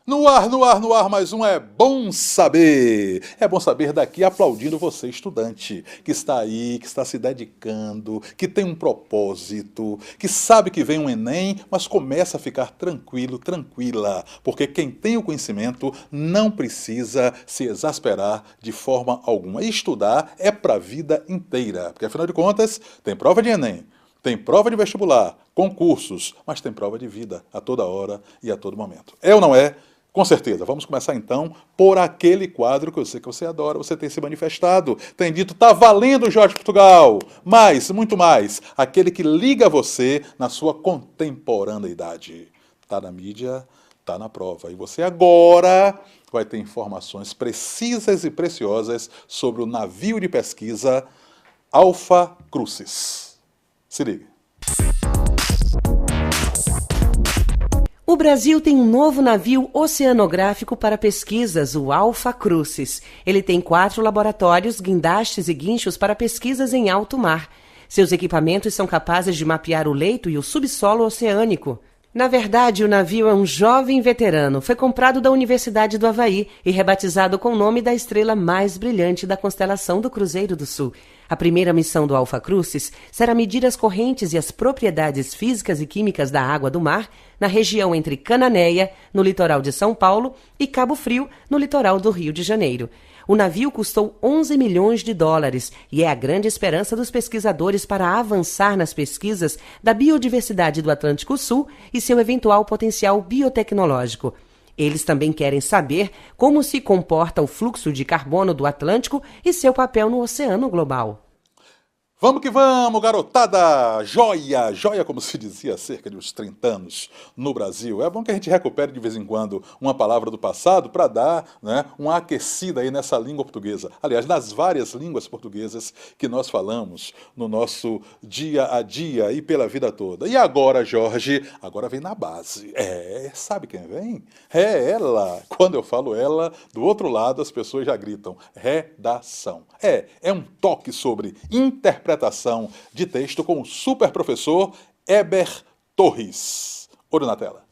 No ar, no ar, no ar, mais um É Bom Saber. É bom saber daqui aplaudindo você, estudante, que está aí, que está se dedicando, que tem um propósito, que sabe que vem um Enem, mas começa a ficar tranquilo, tranquila, porque quem tem o conhecimento não precisa se exasperar de forma alguma. E estudar é para a vida inteira, porque afinal de contas, tem prova de Enem. Tem prova de vestibular, concursos, mas tem prova de vida a toda hora e a todo momento. É ou não é? Com certeza. Vamos começar então por aquele quadro que eu sei que você adora, você tem se manifestado, tem dito, tá valendo, Jorge Portugal, mais, muito mais, aquele que liga você na sua contemporaneidade. Tá na mídia, tá na prova. E você agora vai ter informações precisas e preciosas sobre o navio de pesquisa Alpha Crucis. Se liga. O Brasil tem um novo navio oceanográfico para pesquisas, o Alpha Crucis. Ele tem 4 laboratórios, guindastes e guinchos para pesquisas em alto mar. Seus equipamentos são capazes de mapear o leito e o subsolo oceânico. Na verdade, o navio é um jovem veterano. Foi comprado da Universidade do Havaí e rebatizado com o nome da estrela mais brilhante da constelação do Cruzeiro do Sul. A primeira missão do Alpha Crucis será medir as correntes e as propriedades físicas e químicas da água do mar na região entre Cananéia, no litoral de São Paulo, e Cabo Frio, no litoral do Rio de Janeiro. O navio custou 11 milhões de dólares e é a grande esperança dos pesquisadores para avançar nas pesquisas da biodiversidade do Atlântico Sul e seu eventual potencial biotecnológico. Eles também querem saber como se comporta o fluxo de carbono do Atlântico e seu papel no oceano global. Vamos que vamos, garotada! Joia! Joia, como se dizia há cerca de uns 30 anos no Brasil. É bom que a gente recupere de vez em quando uma palavra do passado para dar, né, uma aquecida aí nessa língua portuguesa. Aliás, nas várias línguas portuguesas que nós falamos no nosso dia a dia e pela vida toda. E agora, Jorge, agora vem na base. Sabe quem vem? É ela. Quando eu falo ela, do outro lado as pessoas já gritam redação. É um toque sobre interpretação de texto com o super professor Heber Torres. Olho na tela.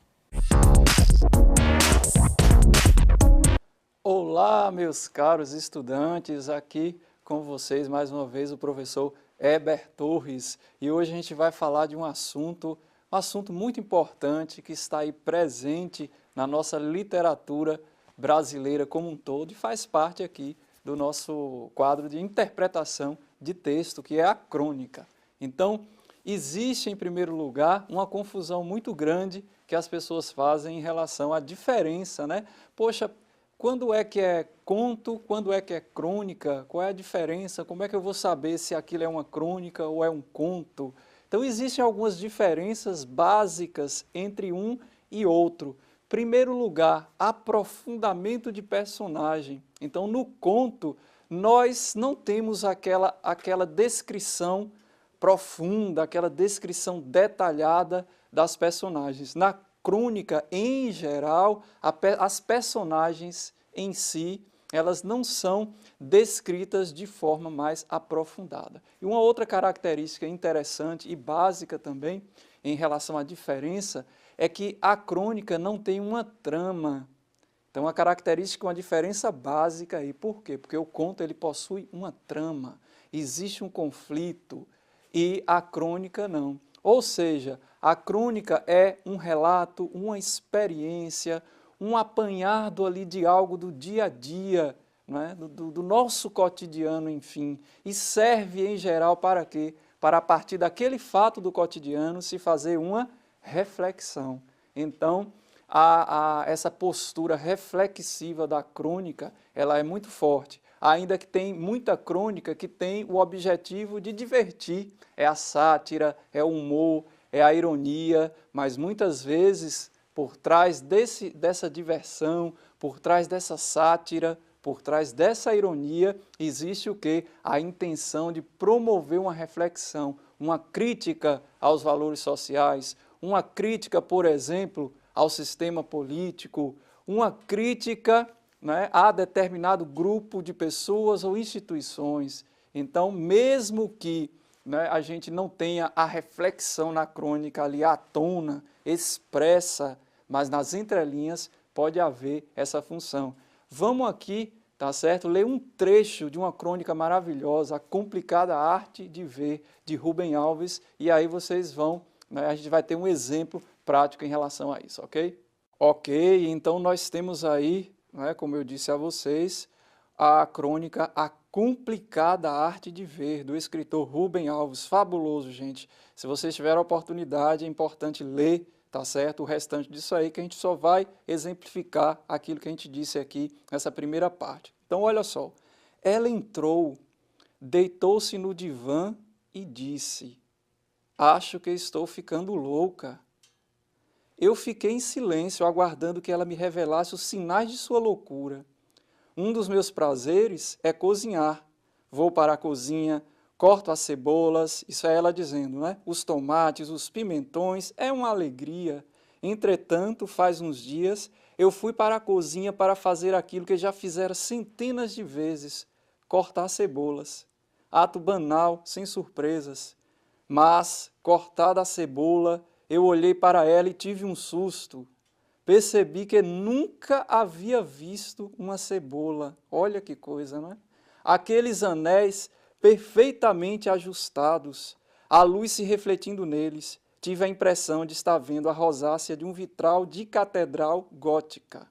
Olá, meus caros estudantes, aqui com vocês mais uma vez o professor Heber Torres. E hoje a gente vai falar de um assunto muito importante que está aí presente na nossa literatura brasileira como um todo e faz parte aqui do nosso quadro de interpretação de texto, que é a crônica. Então, existe, em primeiro lugar, uma confusão muito grande que as pessoas fazem em relação à diferença, né? Poxa, quando é que é conto, quando é que é crônica? Qual é a diferença? Como é que eu vou saber se aquilo é uma crônica ou é um conto? Então, existem algumas diferenças básicas entre um e outro. Primeiro lugar, aprofundamento de personagem. Então, no conto, nós não temos aquela descrição profunda, aquela descrição detalhada das personagens. Na crônica, em geral, as personagens em si, elas não são descritas de forma mais aprofundada. E uma outra característica interessante e básica também, em relação à diferença, é que a crônica não tem uma trama. Então, uma característica, uma diferença básica aí. Por quê? Porque o conto ele possui uma trama, existe um conflito e a crônica não. Ou seja, a crônica é um relato, uma experiência, um apanhado ali de algo do dia a dia, né? do nosso cotidiano, enfim. E serve, em geral, para quê? Para, a partir daquele fato do cotidiano, se fazer uma reflexão. Então, essa postura reflexiva da crônica, ela é muito forte, ainda que tem muita crônica que tem o objetivo de divertir, é a sátira, é o humor, é a ironia, mas muitas vezes, por trás dessa diversão, por trás dessa sátira, por trás dessa ironia, existe o quê? A intenção de promover uma reflexão, uma crítica aos valores sociais, uma crítica, por exemplo, ao sistema político, uma crítica, né, a determinado grupo de pessoas ou instituições. Então, mesmo que, né, a gente não tenha a reflexão na crônica ali à tona, expressa, mas nas entrelinhas, pode haver essa função. Vamos aqui, tá certo? Ler um trecho de uma crônica maravilhosa, A Complicada Arte de Ver, de Rubem Alves, e aí vocês vão, né, a gente vai ter um exemplo prático em relação a isso, ok? Ok, então nós temos aí, né, como eu disse a vocês, a crônica A Complicada Arte de Ver, do escritor Rubem Alves. Fabuloso, gente. Se vocês tiverem a oportunidade, é importante ler, tá certo? O restante disso aí, que a gente só vai exemplificar aquilo que a gente disse aqui nessa primeira parte. Então, olha só. Ela entrou, deitou-se no divã e disse: acho que estou ficando louca. Eu fiquei em silêncio, aguardando que ela me revelasse os sinais de sua loucura. Um dos meus prazeres é cozinhar. Vou para a cozinha, corto as cebolas, isso é ela dizendo, né? Os tomates, os pimentões, é uma alegria. Entretanto, faz uns dias, eu fui para a cozinha para fazer aquilo que já fizera centenas de vezes, cortar cebolas. Ato banal, sem surpresas. Mas, cortada a cebola, eu olhei para ela e tive um susto. Percebi que nunca havia visto uma cebola. Olha que coisa, não é? Aqueles anéis perfeitamente ajustados, a luz se refletindo neles. Tive a impressão de estar vendo a rosácea de um vitral de catedral gótica.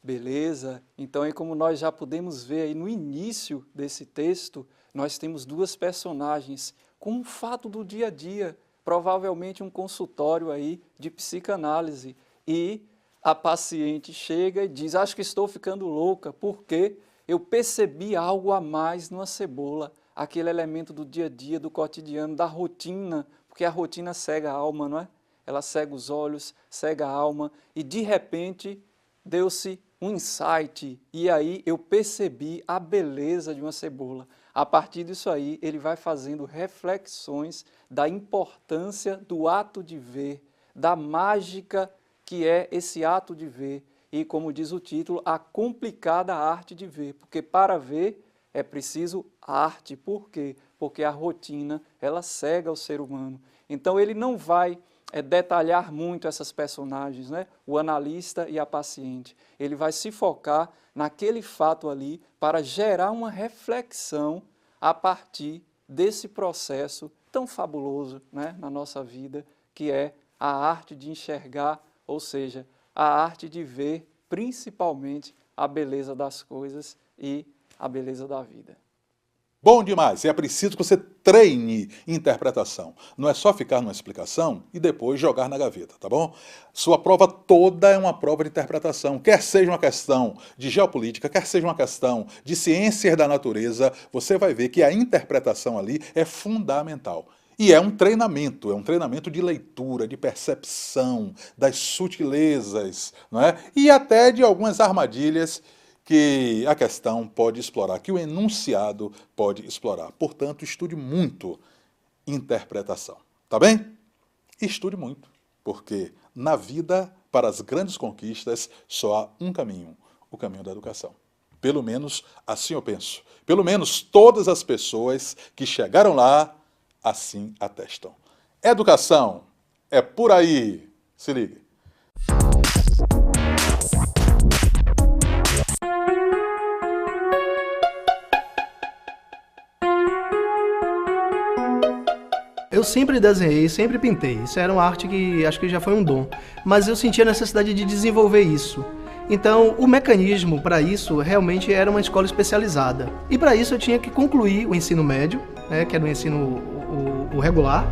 Beleza? Então, aí como nós já podemos ver aí no início desse texto, nós temos duas personagens com um fato do dia a dia, provavelmente um consultório aí de psicanálise. E a paciente chega e diz: acho que estou ficando louca, porque eu percebi algo a mais numa cebola, aquele elemento do dia a dia, do cotidiano, da rotina, porque a rotina cega a alma, não é? Ela cega os olhos, cega a alma, e de repente deu-se um insight, e aí eu percebi a beleza de uma cebola. A partir disso aí, ele vai fazendo reflexões da importância do ato de ver, da mágica que é esse ato de ver, e como diz o título, a complicada arte de ver, porque para ver é preciso arte. Por quê? Porque a rotina, ela cega o ser humano. Então ele não vai detalhar muito essas personagens, né? O analista e a paciente. Ele vai se focar naquele fato ali para gerar uma reflexão a partir desse processo tão fabuloso, né, na nossa vida, que é a arte de enxergar, ou seja, a arte de ver principalmente a beleza das coisas e a beleza da vida. Bom demais, é preciso que você treine interpretação. Não é só ficar numa explicação e depois jogar na gaveta, tá bom? Sua prova toda é uma prova de interpretação. Quer seja uma questão de geopolítica, quer seja uma questão de ciências da natureza, você vai ver que a interpretação ali é fundamental. E é um treinamento de leitura, de percepção, das sutilezas, não é? E até de algumas armadilhas que a questão pode explorar, que o enunciado pode explorar. Portanto, estude muito interpretação, tá bem? Estude muito, porque na vida, para as grandes conquistas, só há um caminho, o caminho da educação. Pelo menos assim eu penso. Pelo menos todas as pessoas que chegaram lá assim atestam. Educação é por aí. Se ligue. Eu sempre desenhei, sempre pintei. Isso era uma arte que acho que já foi um dom. Mas eu sentia a necessidade de desenvolver isso. Então, o mecanismo para isso realmente era uma escola especializada. E para isso eu tinha que concluir o ensino médio, né, que era o ensino o regular,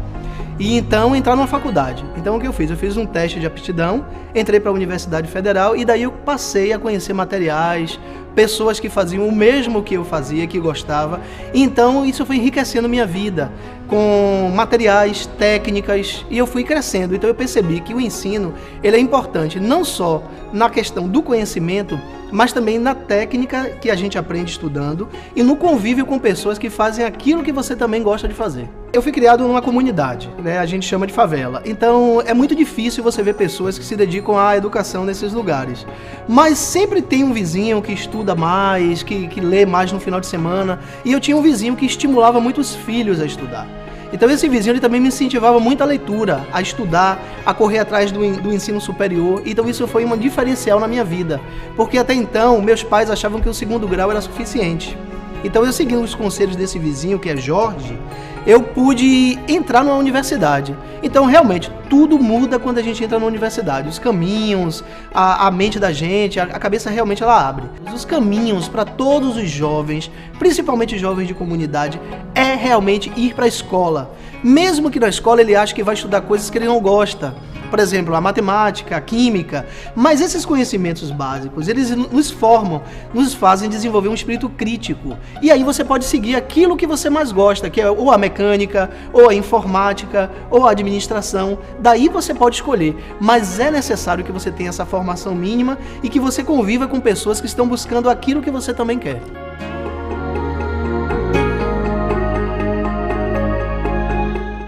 e então entrar numa faculdade. Então o que eu fiz? Eu fiz um teste de aptidão, entrei para a Universidade Federal e daí eu passei a conhecer materiais, pessoas que faziam o mesmo que eu fazia, que gostava. Então isso foi enriquecendo minha vida com materiais, técnicas, e eu fui crescendo. Então eu percebi que o ensino ele é importante não só na questão do conhecimento, mas também na técnica que a gente aprende estudando e no convívio com pessoas que fazem aquilo que você também gosta de fazer. Eu fui criado numa comunidade, né? A gente chama de favela. Então é muito difícil você ver pessoas que se dedicam à educação nesses lugares. Mas sempre tem um vizinho que estuda mais, que lê mais no final de semana. E eu tinha um vizinho que estimulava muito os filhos a estudar. Então esse vizinho ele também me incentivava muito a leitura, a estudar, a correr atrás do ensino superior. Então isso foi um diferencial na minha vida, porque até então meus pais achavam que o segundo grau era suficiente. Então eu seguindo os conselhos desse vizinho, que é Jorge, eu pude entrar numa universidade. Então realmente tudo muda quando a gente entra na universidade. Os caminhos, a mente da gente, a cabeça realmente ela abre. Os caminhos para todos os jovens, principalmente jovens de comunidade, é realmente ir para a escola. Mesmo que na escola ele ache que vai estudar coisas que ele não gosta. Por exemplo, a matemática, a química, mas esses conhecimentos básicos, eles nos formam, nos fazem desenvolver um espírito crítico. E aí você pode seguir aquilo que você mais gosta, que é ou a mecânica, ou a informática, ou a administração. Daí você pode escolher, mas é necessário que você tenha essa formação mínima e que você conviva com pessoas que estão buscando aquilo que você também quer.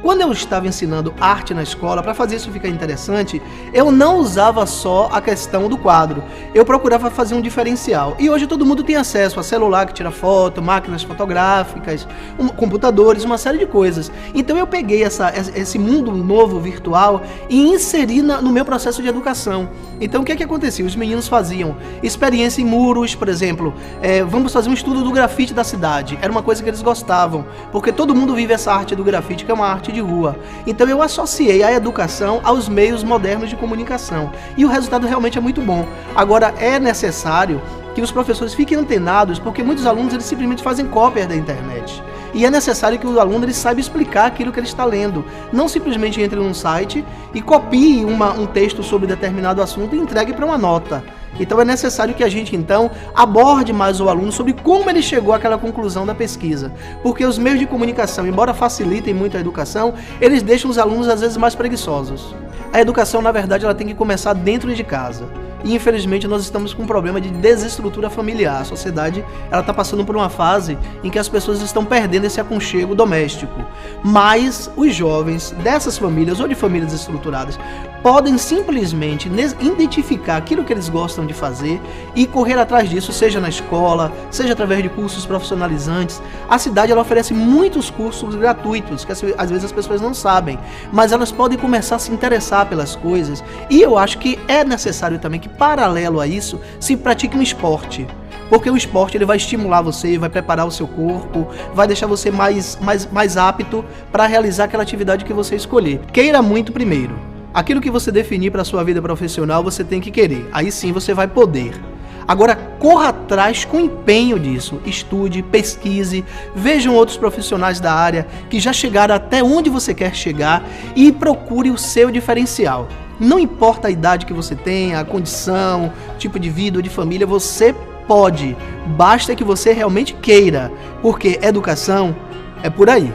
Quando eu estava ensinando arte na escola, para fazer isso ficar interessante, eu não usava só a questão do quadro. Eu procurava fazer um diferencial. E hoje todo mundo tem acesso a celular que tira foto, máquinas fotográficas, computadores, uma série de coisas. Então eu peguei esse mundo novo virtual e inseri no meu processo de educação. Então o que é que acontecia? Os meninos faziam experiência em muros, por exemplo. Vamos fazer um estudo do grafite da cidade. Era uma coisa que eles gostavam, porque todo mundo vive essa arte do grafite, que é uma arte de rua. Então eu associei a educação aos meios modernos de comunicação. E o resultado realmente é muito bom. Agora é necessário que os professores fiquem antenados, porque muitos alunos eles simplesmente fazem cópias da internet. E é necessário que o aluno ele saiba explicar aquilo que ele está lendo. Não simplesmente entre num site e copie um texto sobre determinado assunto e entregue para uma nota. Então é necessário que a gente, então, aborde mais o aluno sobre como ele chegou àquela conclusão da pesquisa. Porque os meios de comunicação, embora facilitem muito a educação, eles deixam os alunos, às vezes, mais preguiçosos. A educação, na verdade, ela tem que começar dentro de casa. E, infelizmente, nós estamos com um problema de desestrutura familiar. A sociedade está passando por uma fase em que as pessoas estão perdendo esse aconchego doméstico. Mas os jovens dessas famílias ou de famílias estruturadas podem simplesmente identificar aquilo que eles gostam de fazer e correr atrás disso, seja na escola, seja através de cursos profissionalizantes. A cidade ela oferece muitos cursos gratuitos, que às vezes as pessoas não sabem, mas elas podem começar a se interessar pelas coisas. E eu acho que é necessário também que, paralelo a isso, se pratique um esporte. Porque o esporte ele vai estimular você, vai preparar o seu corpo, vai deixar você mais apto para realizar aquela atividade que você escolher. Queira muito primeiro. Aquilo que você definir para a sua vida profissional, você tem que querer. Aí sim você vai poder. Agora, corra atrás com empenho disso. Estude, pesquise, vejam outros profissionais da área que já chegaram até onde você quer chegar e procure o seu diferencial. Não importa a idade que você tenha, a condição, tipo de vida ou de família, você pode. Basta que você realmente queira, porque educação é por aí.